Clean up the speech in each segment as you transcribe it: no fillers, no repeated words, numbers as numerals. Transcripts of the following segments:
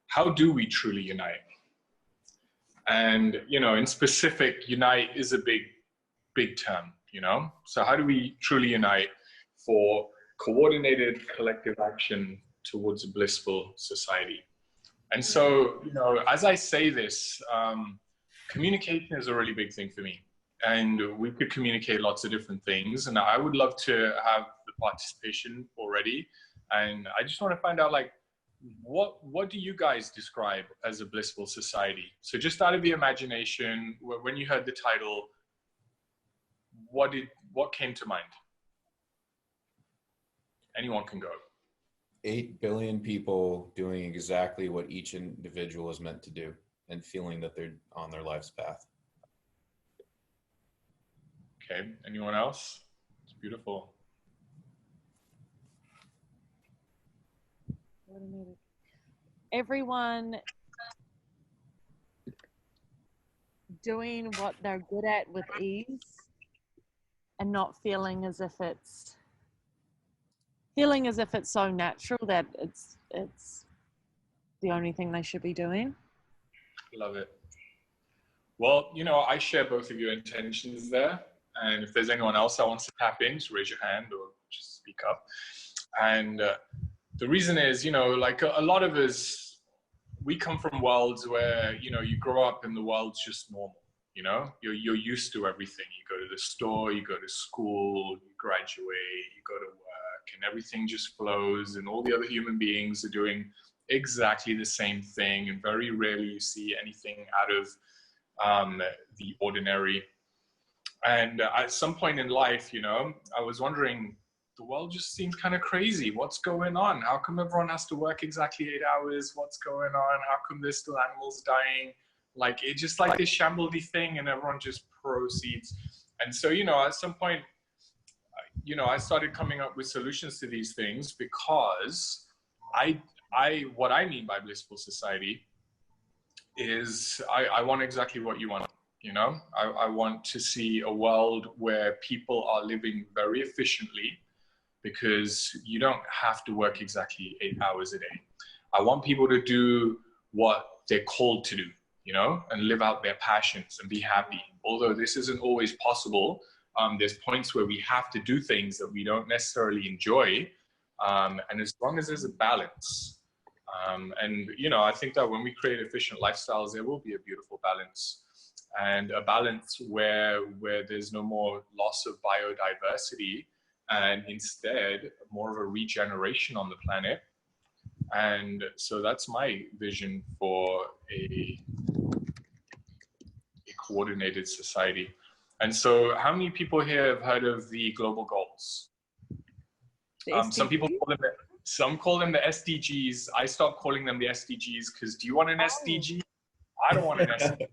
how do we truly unite? And, you know, in specific, unite is a big term, you know? So how do we truly unite for coordinated collective action towards a blissful society? And so, you know, as I say this, communication is a really big thing for me. And we could communicate lots of different things. And I would love to have the participation already. And I just want to find out, like, what do you guys describe as a blissful society? So just out of the imagination, when you heard the title, what came to mind? Anyone can go. 8 billion people doing exactly what each individual is meant to do and feeling that they're on their life's path. Okay, anyone else? It's beautiful. Everyone doing what they're good at with ease and not feeling as if it's so natural that it's the only thing they should be doing. Love it. Well, you know, I share both of your intentions there. And if there's anyone else that wants to tap in, just raise your hand or just speak up. And the reason is, you know, like a lot of us, we come from worlds where, you know, you grow up and the world's just normal, you know? You're used to everything. You go to the store, you go to school, you graduate, you go to work, and everything just flows, and all the other human beings are doing exactly the same thing, and very rarely you see anything out of the ordinary. And at some point in life, you know, I was wondering, the world just seems kind of crazy. What's going on? How come everyone has to work exactly 8 hours? What's going on? How come there's still animals dying? Like, it's just like this shambledy thing, and everyone just proceeds. And so, you know, at some point, you know, I started coming up with solutions to these things, because what I mean by blissful society is I want exactly what you want. You know, I want to see a world where people are living very efficiently, because you don't have to work exactly 8 hours a day. I want people to do what they're called to do, you know, and live out their passions and be happy. Although this isn't always possible, there's points where we have to do things that we don't necessarily enjoy. And as long as there's a balance, and, you know, I think that when we create efficient lifestyles, there will be a beautiful balance. And a balance where there's no more loss of biodiversity, and instead more of a regeneration on the planet. And so that's my vision for a coordinated society. And so how many people here have heard of the global goals? Some people call them the SDGs. I stopped calling them the SDGs, because do you want an SDG? I don't want an SDG.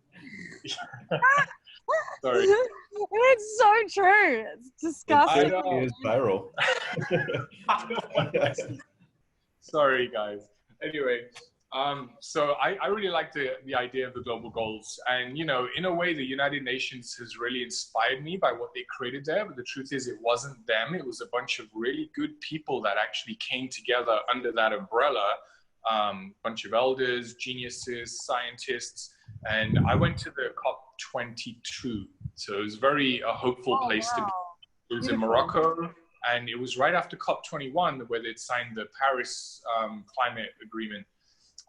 Sorry. It's so true. It's disgusting. It is viral. Sorry, guys. Anyway, so I really like the idea of the global goals. And, you know, in a way, the United Nations has really inspired me by what they created there. But the truth is, it wasn't them. It was a bunch of really good people that actually came together under that umbrella. Bunch of elders, geniuses, scientists. And I went to the COP22. So it was very a hopeful place to be. It was in Morocco, and it was right after COP21 where they'd signed the Paris climate agreement.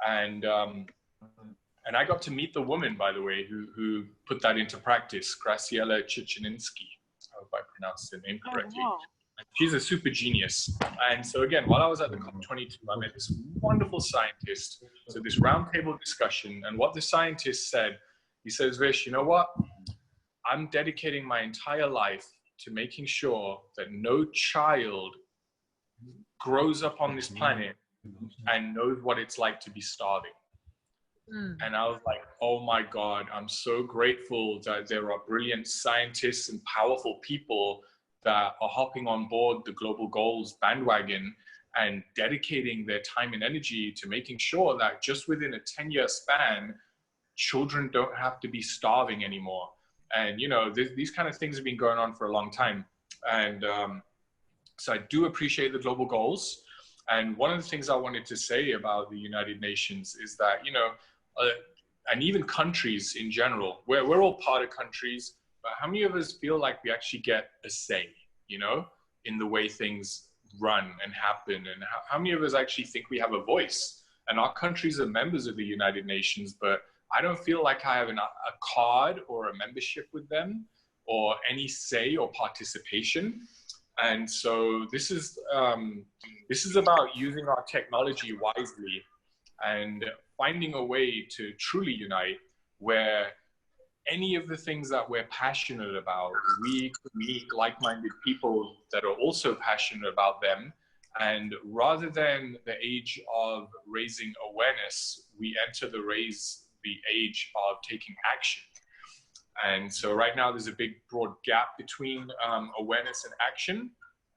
And I got to meet the woman, by the way, who put that into practice, Graciela Ciccininski. I hope I pronounced her name correctly. Oh, wow. She's a super genius. And so again, while I was at the COP22, I met this wonderful scientist. So this roundtable discussion, and what the scientist said, he says, Vish, you know what? I'm dedicating my entire life to making sure that no child grows up on this planet and knows what it's like to be starving. And I was like, oh my God, I'm so grateful that there are brilliant scientists and powerful people that are hopping on board the global goals bandwagon and dedicating their time and energy to making sure that just within a 10-year span, children don't have to be starving anymore. And, you know, these kind of things have been going on for a long time. And so I do appreciate the global goals. And one of the things I wanted to say about the United Nations is that, you know, and even countries in general, we're all part of countries, but how many of us feel like we actually get a say, you know, in the way things run and happen? And how many of us actually think we have a voice? And our countries are members of the United Nations, but I don't feel like I have a card or a membership with them or any say or participation. And so this is about using our technology wisely and finding a way to truly unite, where any of the things that we're passionate about, we could meet like-minded people that are also passionate about them. And rather than the age of raising awareness, we enter the age of taking action. And so right now there's a big broad gap between awareness and action.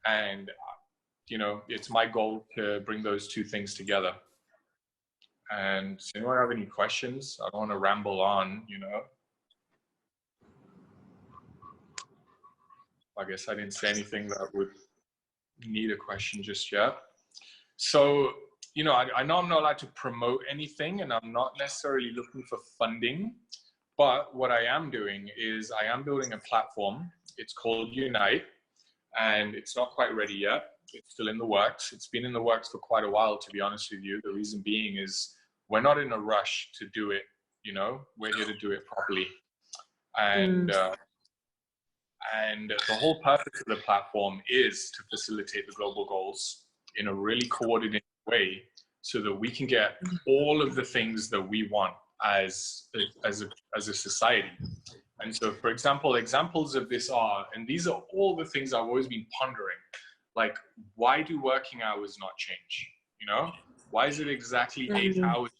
And, you know, it's my goal to bring those two things together. And does anyone have any questions? I don't want to ramble on, you know. I guess I didn't say anything that would need a question just yet. So, you know, I know I'm not allowed to promote anything, and I'm not necessarily looking for funding, but what I am doing is I am building a platform. It's called Unite, and it's not quite ready yet. It's still in the works. It's been in the works for quite a while, to be honest with you. The reason being is we're not in a rush to do it, you know, we're here to do it properly. And the whole purpose of the platform is to facilitate the global goals in a really coordinated way so that we can get all of the things that we want as a society. And so, for example, examples of this are, and these are all the things I've always been pondering, like, why do working hours not change? You know, why is it exactly 8 hours?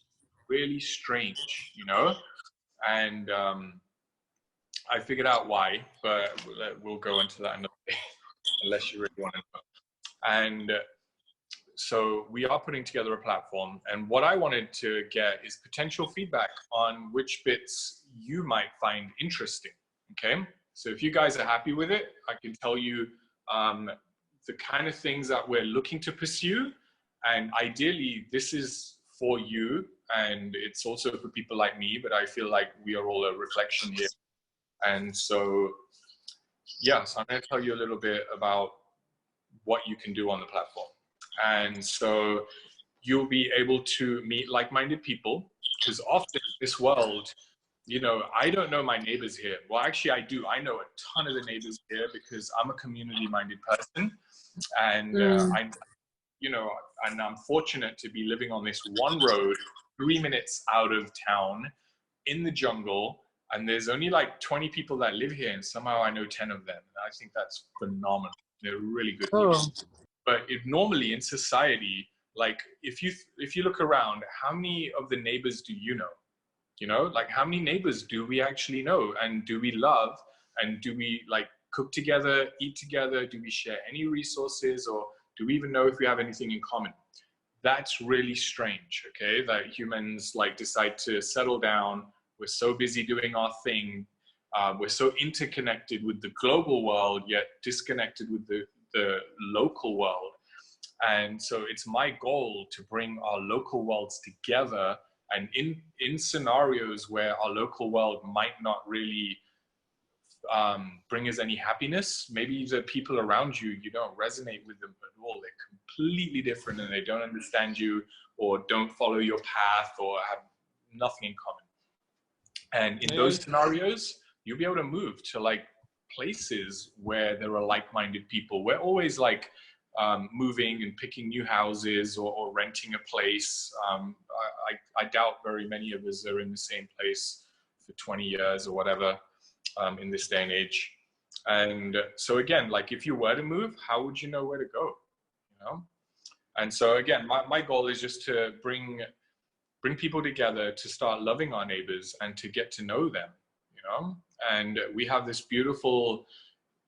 Really strange, you know? And I figured out why, but we'll go into that another day, unless you really want to know. And so we are putting together a platform, and what I wanted to get is potential feedback on which bits you might find interesting, okay? So if you guys are happy with it, I can tell you the kind of things that we're looking to pursue, and ideally this is for you, and it's also for people like me, but I feel like we are all a reflection here. And so, yeah, so I'm going to tell you a little bit about what you can do on the platform. And so you'll be able to meet like-minded people, because often in this world, you know, I don't know my neighbors here. Well, actually I do. I know a ton of the neighbors here because I'm a community-minded person. And you know, and I'm fortunate to be living on this one road 3 minutes out of town in the jungle, and there's only like 20 people that live here, and somehow I know 10 of them. And I think that's phenomenal. They're really good people. But normally in society, like if you look around, how many of the neighbors do you know? You know, like how many neighbors do we actually know, and do we love, and do we like cook together, eat together? Do we share any resources, or do we even know if we have anything in common? That's really strange, okay? That humans like decide to settle down. We're so busy doing our thing. We're so interconnected with the global world, yet disconnected with the local world. And so it's my goal to bring our local worlds together, and in scenarios where our local world might not really bring us any happiness. Maybe the people around you, you don't resonate with them at all. They're completely different, and they don't understand you, or don't follow your path, or have nothing in common. And in those scenarios, you'll be able to move to like places where there are like-minded people. We're always like moving and picking new houses, or renting a place. I doubt very many of us are in the same place for 20 years or whatever. In this day and age. And so again, like if you were to move, how would you know where to go, you know? And so again, my goal is just to bring people together to start loving our neighbors and to get to know them, you know? And we have this beautiful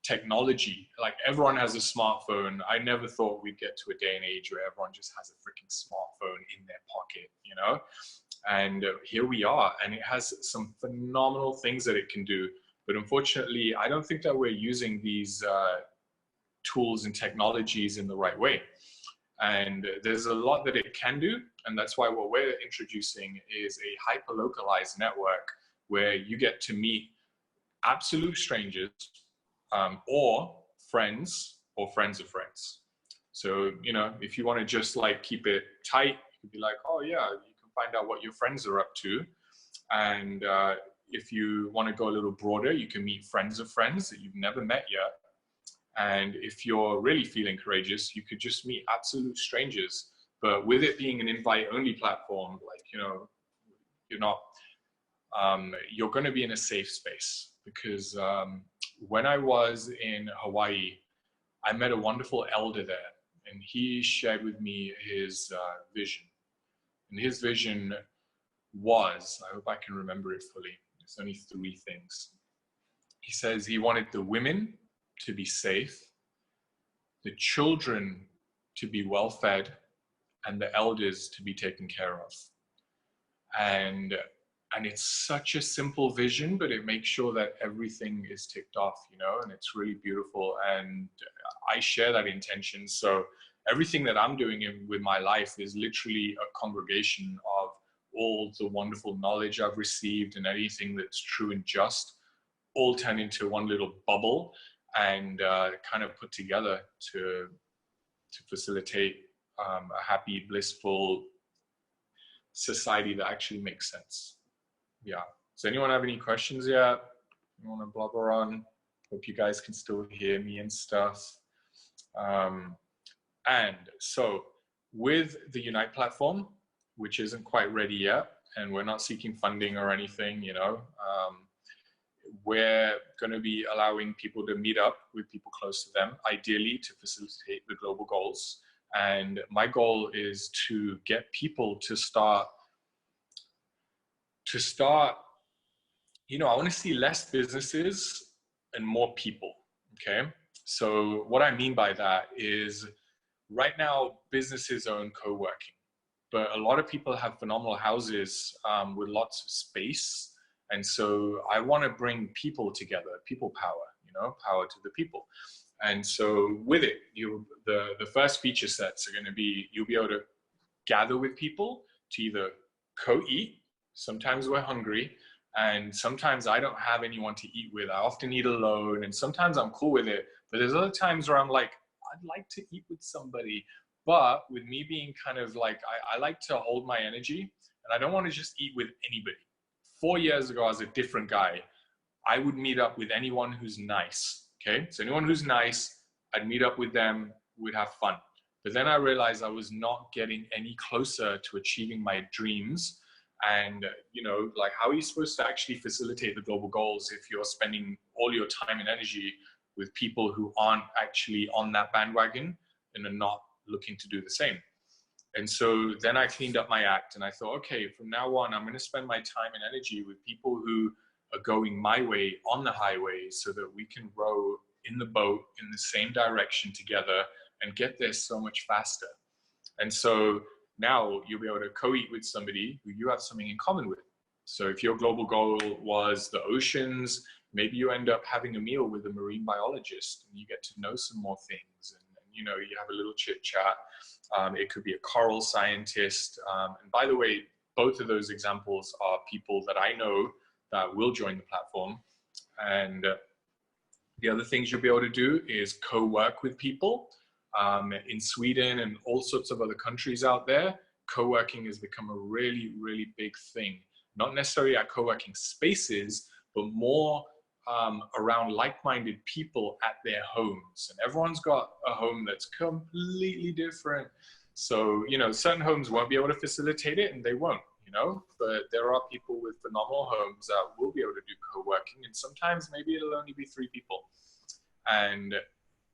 technology, like everyone has a smartphone. I never thought we'd get to a day and age where everyone just has a freaking smartphone in their pocket, you know? And here we are, and it has some phenomenal things that it can do. But unfortunately, I don't think that we're using these tools and technologies in the right way. And there's a lot that it can do. And that's why what we're introducing is a hyper-localized network where you get to meet absolute strangers, or friends or friends of friends. So, you know, if you want to just like keep it tight, you could be like, oh yeah, you can find out what your friends are up to. And if you want to go a little broader, you can meet friends of friends that you've never met yet. And if you're really feeling courageous, you could just meet absolute strangers. But with it being an invite-only platform, like, you know, you're going to be in a safe space. Because when I was in Hawaii, I met a wonderful elder there, and he shared with me his vision. And his vision was, I hope I can remember it fully, it's only 3 things. He says he wanted the women to be safe, the children to be well fed, and the elders to be taken care of. And it's such a simple vision, but it makes sure that everything is ticked off, you know, and it's really beautiful. And I share that intention. So everything that I'm doing with my life is literally a congregation of all the wonderful knowledge I've received and anything that's true and just, all turn into one little bubble and kind of put together to facilitate a happy, blissful society that actually makes sense. Yeah. Does anyone have any questions yet? You want to blubber on? Hope you guys can still hear me and stuff. And so with the Unite platform, which isn't quite ready yet, and we're not seeking funding or anything, you know, we're going to be allowing people to meet up with people close to them, ideally to facilitate the global goals. And my goal is to get people to start, you know, I want to see less businesses and more people, okay? So what I mean by that is right now, businesses own co-working, but a lot of people have phenomenal houses with lots of space. And so I want to bring people together, people power, you know, power to the people. And so with it, the first feature sets are going to be, you'll be able to gather with people to either co-eat. Sometimes we're hungry, and sometimes I don't have anyone to eat with. I often eat alone, and sometimes I'm cool with it. But there's other times where I'm like, I'd like to eat with somebody. But with me being kind of like, I like to hold my energy, and I don't want to just eat with anybody. 4 years ago, I was a different guy. I would meet up with anyone who's nice, okay? So anyone who's nice, I'd meet up with them, we'd have fun. But then I realized I was not getting any closer to achieving my dreams. And, you know, like, how are you supposed to actually facilitate the global goals if you're spending all your time and energy with people who aren't actually on that bandwagon and are not looking to do the same? And so then I cleaned up my act and I thought, okay, from now on, I'm going to spend my time and energy with people who are going my way on the highway so that we can row in the boat in the same direction together and get there so much faster. And so now you'll be able to co-eat with somebody who you have something in common with. So if your global goal was the oceans, maybe you end up having a meal with a marine biologist and you get to know some more things, and you know, you have a little chit chat. It could be a coral scientist. And by the way, both of those examples are people that I know that will join the platform. And the other things you'll be able to do is co-work with people. In Sweden and all sorts of other countries out there, co-working has become a really, really big thing. Not necessarily at co-working spaces, but more around like-minded people at their homes. And everyone's got a home that's completely different. So, you know, certain homes won't be able to facilitate it, and they won't, you know, but there are people with phenomenal homes that will be able to do co-working, and sometimes maybe it'll only be 3 people. And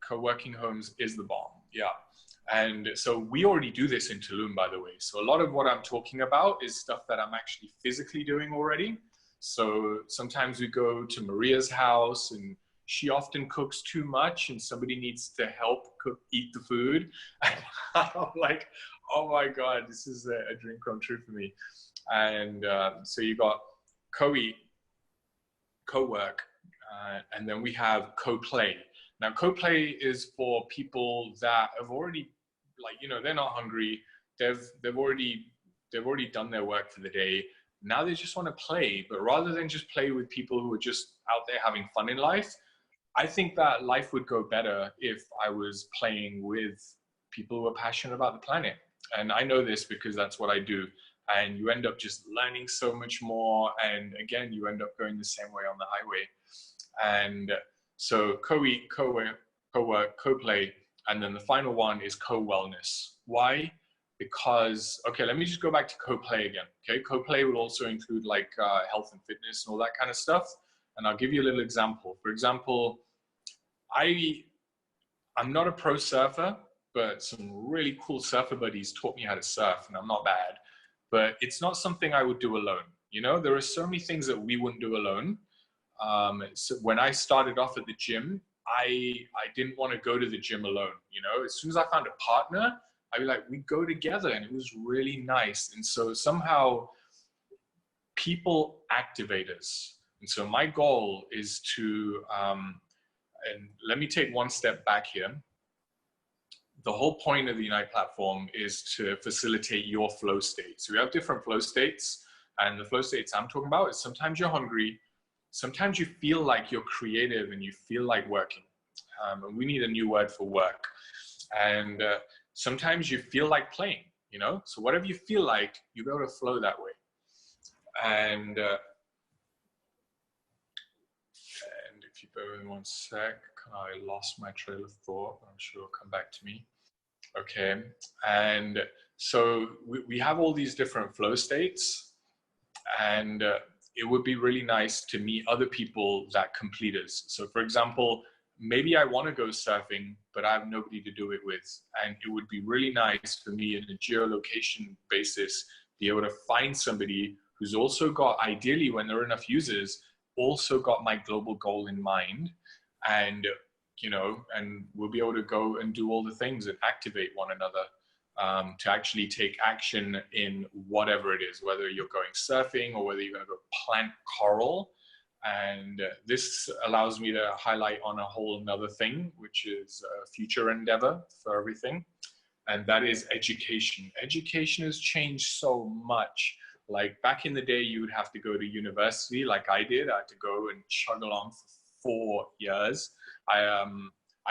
co-working homes is the bomb. Yeah. And so we already do this in Tulum, by the way. So a lot of what I'm talking about is stuff that I'm actually physically doing already. So sometimes we go to Maria's house and she often cooks too much and somebody needs to help eat the food. And I'm like, oh my God, this is a dream come true for me. And so you got co-eat, co-work, and then we have co-play. Now, co-play is for people that have already like, you know, they're not hungry. They've already done their work for the day. Now they just want to play, but rather than just play with people who are just out there having fun in life, I think that life would go better if I was playing with people who are passionate about the planet. And I know this because that's what I do. And you end up just learning so much more. And again, you end up going the same way on the highway. And so co-eat, co-work, co-play. And then the final one is co-wellness. Why? Because, okay, let me just go back to co-play again. Okay, co-play would also include like health and fitness and all that kind of stuff. And I'll give you a little example. For example, I'm not a pro surfer, but some really cool surfer buddies taught me how to surf, and I'm not bad. But it's not something I would do alone. You know, there are so many things that we wouldn't do alone. So when I started off at the gym, I didn't want to go to the gym alone. You know, as soon as I found a partner, I'd be like, we go together, and it was really nice. And so somehow people activate us. And so my goal is to, and let me take one step back here. The whole point of the Unite platform is to facilitate your flow state. So we have different flow states, and the flow states I'm talking about is sometimes you're hungry, sometimes you feel like you're creative and you feel like working. And we need a new word for work. And sometimes you feel like playing, you know? So whatever you feel like, you go to flow that way. And if you bear with me one sec, I lost my trail of thought. I'm sure it'll come back to me. Okay, and so we have all these different flow states, and it would be really nice to meet other people that complete us. So for example, maybe I want to go surfing, but I have nobody to do it with. And it would be really nice for me on a geolocation basis, be able to find somebody who's also got, ideally when there are enough users, also got my global goal in mind. And, you know, and we'll be able to go and do all the things and activate one another to actually take action in whatever it is, whether you're going surfing or whether you're going to go plant coral. And this allows me to highlight on a whole another thing, which is a future endeavor for everything. And that is education. Education has changed so much. Like back in the day, you would have to go to university like I did. I had to go and chug along for 4 years. I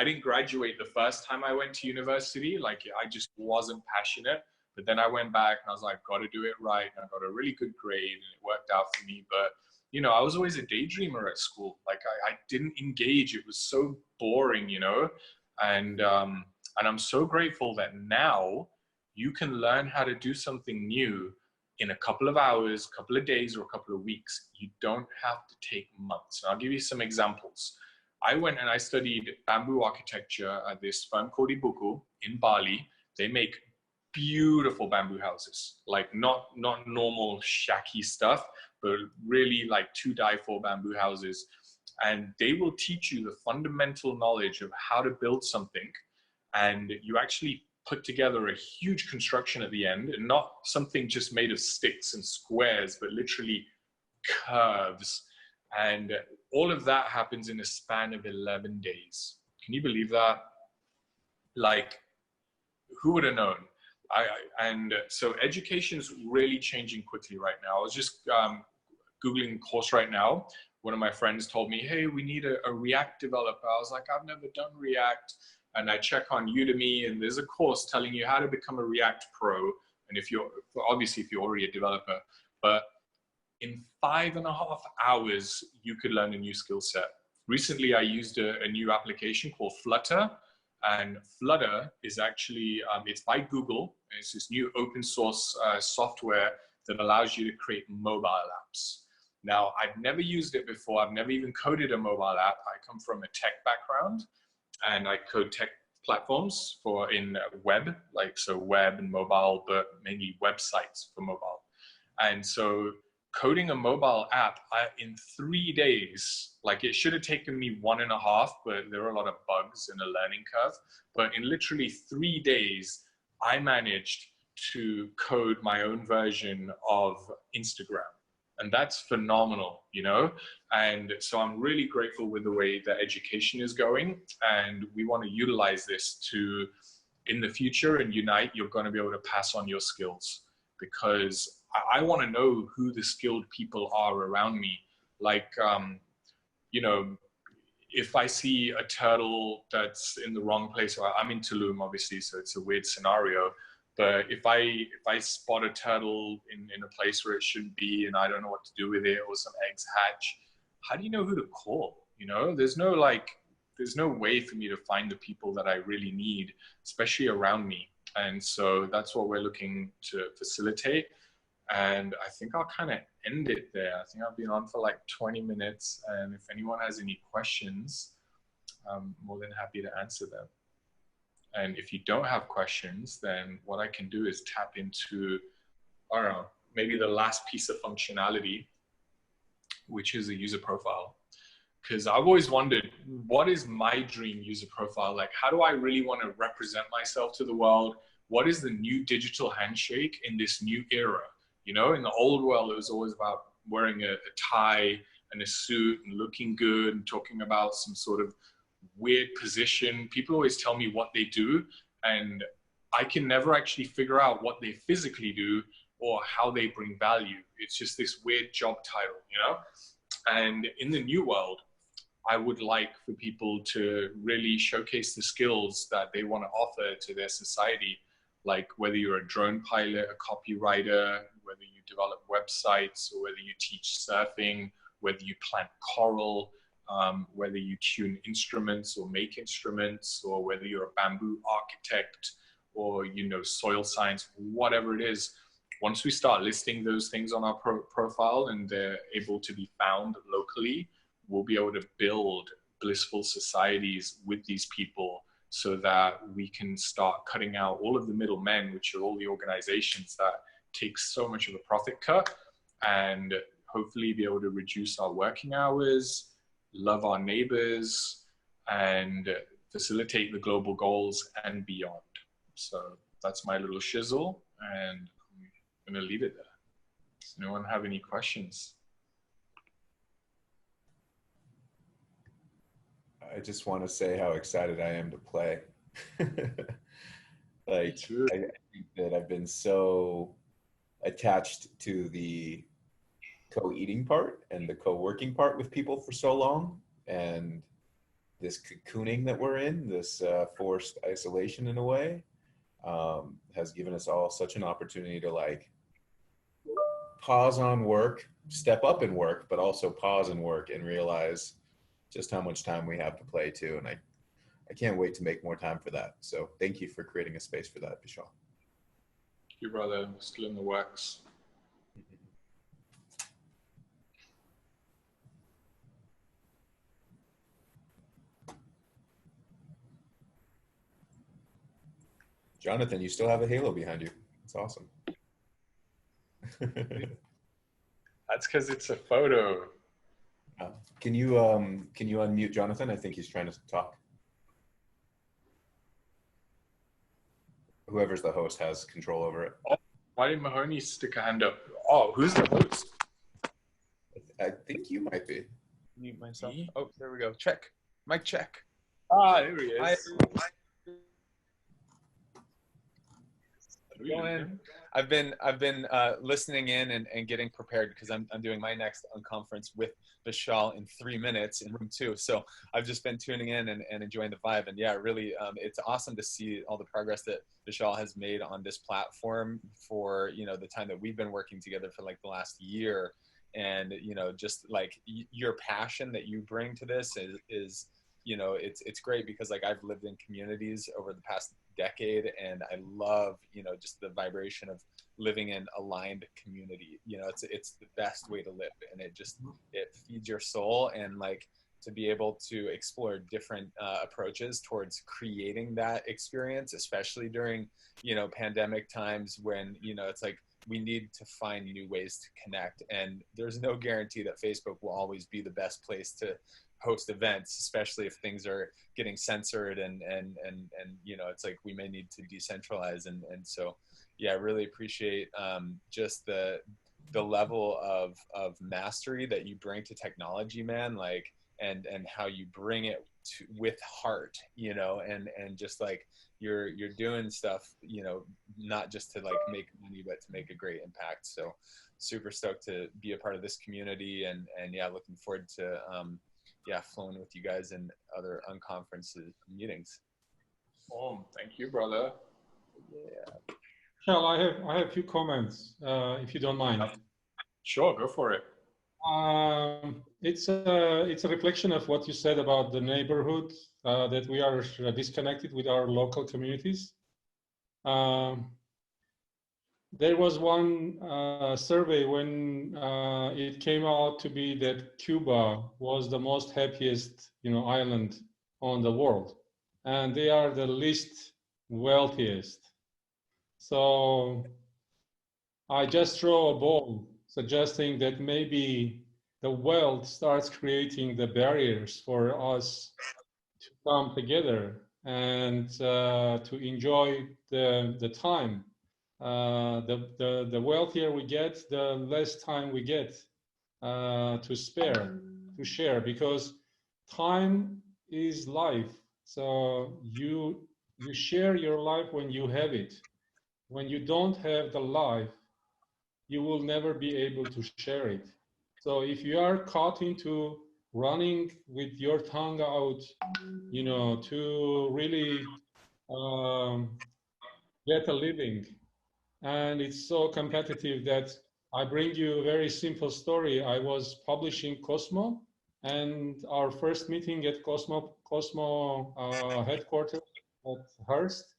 didn't graduate the first time I went to university. Like I just wasn't passionate. But then I went back and I was like, got to do it right. And I got a really good grade and it worked out for me. But you know, I was always a daydreamer at school. Like I didn't engage. It was so boring, you know. And I'm so grateful that now you can learn how to do something new in a couple of hours, couple of days, or a couple of weeks. You don't have to take months. And I'll give you some examples. I went and I studied bamboo architecture at this firm called Ibuku in Bali. They make beautiful bamboo houses, like not normal shacky stuff, but really like to die for bamboo houses. And they will teach you the fundamental knowledge of how to build something. And you actually put together a huge construction at the end, and not something just made of sticks and squares, but literally curves. And all of that happens in a span of 11 days. Can you believe that? Like, who would have known? And so education's really changing quickly right now. I was just Googling a course right now. One of my friends told me, hey, we need a React developer. I was like, I've never done React. And I check on Udemy, and there's a course telling you how to become a React pro. And if you're, obviously, if you're already a developer, but in 5.5 hours, you could learn a new skill set. Recently, I used a new application called Flutter. And Flutter is actually, it's by Google. And it's this new open source software that allows you to create mobile apps. Now, I've never used it before. I've never even coded a mobile app. I come from a tech background, and I code tech platforms in web, like so web and mobile, but mainly websites for mobile. And so coding a mobile app in 3 days, like it should have taken me 1.5, but there are a lot of bugs and a learning curve. But in literally 3 days, I managed to code my own version of Instagram. And that's phenomenal, you know? And so I'm really grateful with the way that education is going. And we want to utilize this to in the future and unite, you're going to be able to pass on your skills, because I want to know who the skilled people are around me. Like, you know, if I see a turtle that's in the wrong place, or I'm in Tulum, obviously, so it's a weird scenario. But if I spot a turtle in a place where it shouldn't be, and I don't know what to do with it, or some eggs hatch, how do you know who to call? You know, there's no way for me to find the people that I really need, especially around me. And so that's what we're looking to facilitate. And I think I'll kind of end it there. I think I've been on for like 20 minutes. And if anyone has any questions, I'm more than happy to answer them. And if you don't have questions, then what I can do is tap into, I don't know, maybe the last piece of functionality, which is a user profile. Because I've always wondered, what is my dream user profile? Like, how do I really want to represent myself to the world? What is the new digital handshake in this new era? You know, in the old world, it was always about wearing a tie and a suit and looking good and talking about some sort of weird position. People always tell me what they do, and I can never actually figure out what they physically do or how they bring value. It's just this weird job title, you know? And in the new world, I would like for people to really showcase the skills that they want to offer to their society. Like whether you're a drone pilot, a copywriter, whether you develop websites, or whether you teach surfing, whether you plant coral, whether you tune instruments or make instruments, or whether you're a bamboo architect, or, you know, soil science, whatever it is. Once we start listing those things on our profile and they're able to be found locally, we'll be able to build blissful societies with these people, so that we can start cutting out all of the middlemen, which are all the organizations that take so much of a profit cut, and hopefully be able to reduce our working hours, love our neighbors, and facilitate the global goals and beyond. So that's my little shizzle, and I'm going to leave it there. Does anyone have any questions? I just want to say how excited I am to play. Like, I think that I've been so attached to the co-eating part and the co-working part with people for so long, and this cocooning that we're in, this forced isolation in a way, has given us all such an opportunity to like pause on work, step up in work, but also pause in work and realize just how much time we have to play too. And I can't wait to make more time for that. So thank you for creating a space for that, Vishal. Thank you, brother. Still in the works. Jonathan, you still have a halo behind you. It's awesome. That's because it's a photo. Can you unmute Jonathan? I think he's trying to talk. Whoever's the host has control over it. Oh, why did Mahoney stick a hand up? Oh, who's the host? I think you might be. Mute myself. Oh, there we go. Check. Mic check. Ah, there he is. I've been listening in and getting prepared, because I'm doing my next unconference with Vishal in 3 minutes in room 2. So I've just been tuning in and enjoying the vibe. And yeah, really, it's awesome to see all the progress that Vishal has made on this platform for, you know, the time that we've been working together for like the last year. And, you know, just like your passion that you bring to this is you know, it's great, because like I've lived in communities over the past decade, and I love, you know, just the vibration of living in aligned community. You know, it's the best way to live, and it feeds your soul. And like to be able to explore different approaches towards creating that experience, especially during, you know, pandemic times when, you know, it's like we need to find new ways to connect. And there's no guarantee that Facebook will always be the best place to host events, especially if things are getting censored and you know, it's like we may need to decentralize. And so yeah, I really appreciate just the level of mastery that you bring to technology, man, like and how you bring it with heart, you know, and just like you're doing stuff, you know, not just to like make money, but to make a great impact. So super stoked to be a part of this community, and yeah, looking forward to yeah, flowing with you guys in other unconferences meetings. Thank you, brother. Yeah. Shall I have a few comments, if you don't mind. Sure, go for it. It's a reflection of what you said about the neighborhood, that we are disconnected with our local communities. There was one survey when it came out to be that Cuba was the most happiest, you know, island on the world, and they are the least wealthiest. So I just throw a ball suggesting that maybe the wealth starts creating the barriers for us to come together and to enjoy the time. The wealthier we get, the less time we get to spare, to share, because time is life. So you share your life when you have it. When you don't have the life, you will never be able to share it. So if you are caught into running with your tongue out, you know, to really get a living, and it's so competitive that I bring you a very simple story. I was publishing Cosmo, and our first meeting at Cosmo headquarters at Hearst,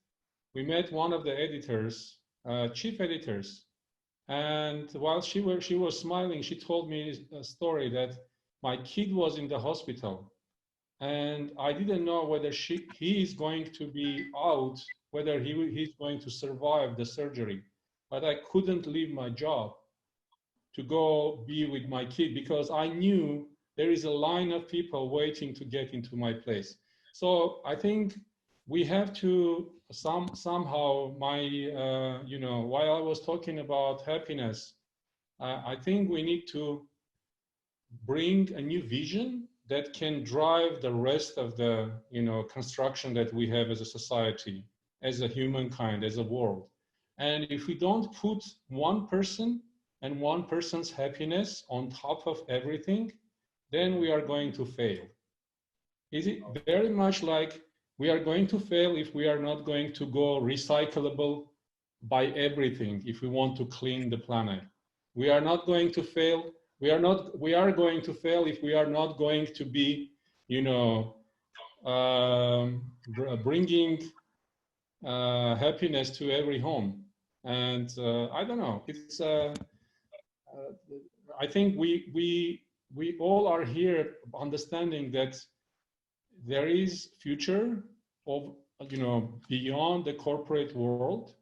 we met one of the editors, chief editors, and while she was smiling, she told me a story that my kid was in the hospital, and I didn't know whether he is going to be out, whether he's going to survive the surgery. But I couldn't leave my job to go be with my kid because I knew there is a line of people waiting to get into my place. So I think we have to somehow, you know, while I was talking about happiness, I think we need to bring a new vision that can drive the rest of the, you know, construction that we have as a society, as a humankind, as a world. And if we don't put one person and one person's happiness on top of everything, then we are going to fail. Is it very much like we are going to fail if we are not going to go recyclable by everything if we want to clean the planet? We are not going to fail. We are going to fail if we are not going to be, you know, bringing happiness to every home. And I don't know. It's I think we all are here understanding that there is future of, you know, beyond the corporate world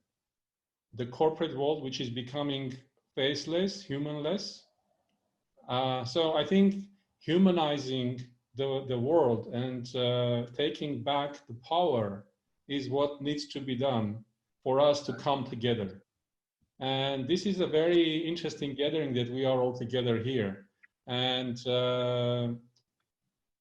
which is becoming faceless, humanless. So I think humanizing the world and taking back the power is what needs to be done for us to come together. And this is a very interesting gathering that we are all together here. And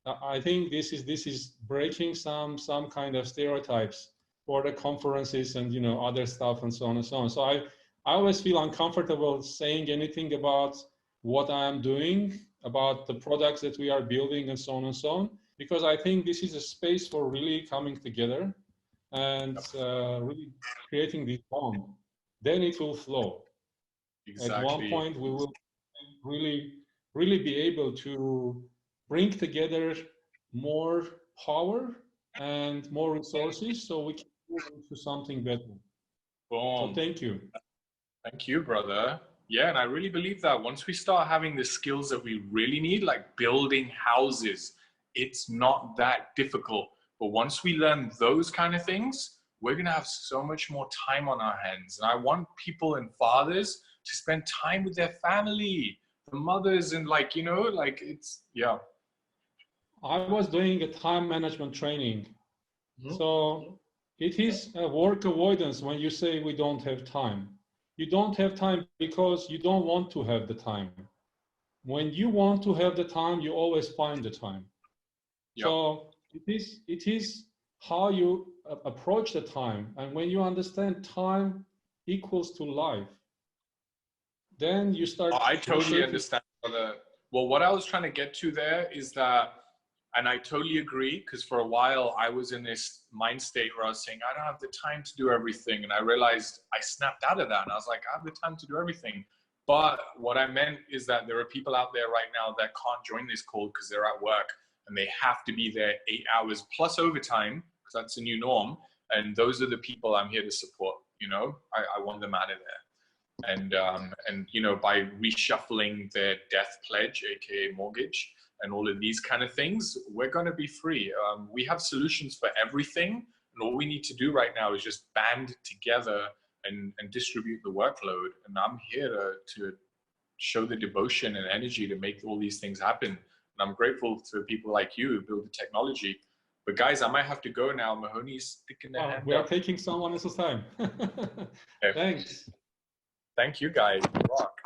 I think this is breaking some kind of stereotypes for the conferences and, you know, other stuff and so on and so on. So I always feel uncomfortable saying anything about what I'm doing, about the products that we are building and so on, because I think this is a space for really coming together and really creating this bond. Then it will flow. Exactly. At one point, we will really be able to bring together more power and more resources so we can move into something better. Boom. So thank you. Thank you, brother. Yeah, and I really believe that once we start having the skills that we really need, like building houses, it's not that difficult. But once we learn those kind of things, we're going to have so much more time on our hands. And I want people and fathers to spend time with their family, the mothers, and like, you know, like it's, yeah. I was doing a time management training. So it is a work avoidance when you say we don't have time. You don't have time because you don't want to have the time. When you want to have the time, you always find the time. Yep. So it is how you approach the time, and when you understand time equals to life, then you start. I totally understand, brother. Well, what I was trying to get to there is that, and I totally agree, because for a while I was in this mind state where I was saying, I don't have the time to do everything. And I realized I snapped out of that. And I was like, I have the time to do everything. But what I meant is that there are people out there right now that can't join this call because they're at work and they have to be there 8 hours plus overtime, because that's a new norm. And those are the people I'm here to support. You know, I want them out of there. And you know, by reshuffling their death pledge, aka mortgage, and all of these kind of things, we're going to be free. We have solutions for everything, and all we need to do right now is just band together and distribute the workload. And I'm here to show the devotion and energy to make all these things happen. And I'm grateful to people like you who build the technology. But guys, I might have to go now. Mahoney's sticking their hand We are up. taking someone else's time. Thanks. Thank you guys. You rock.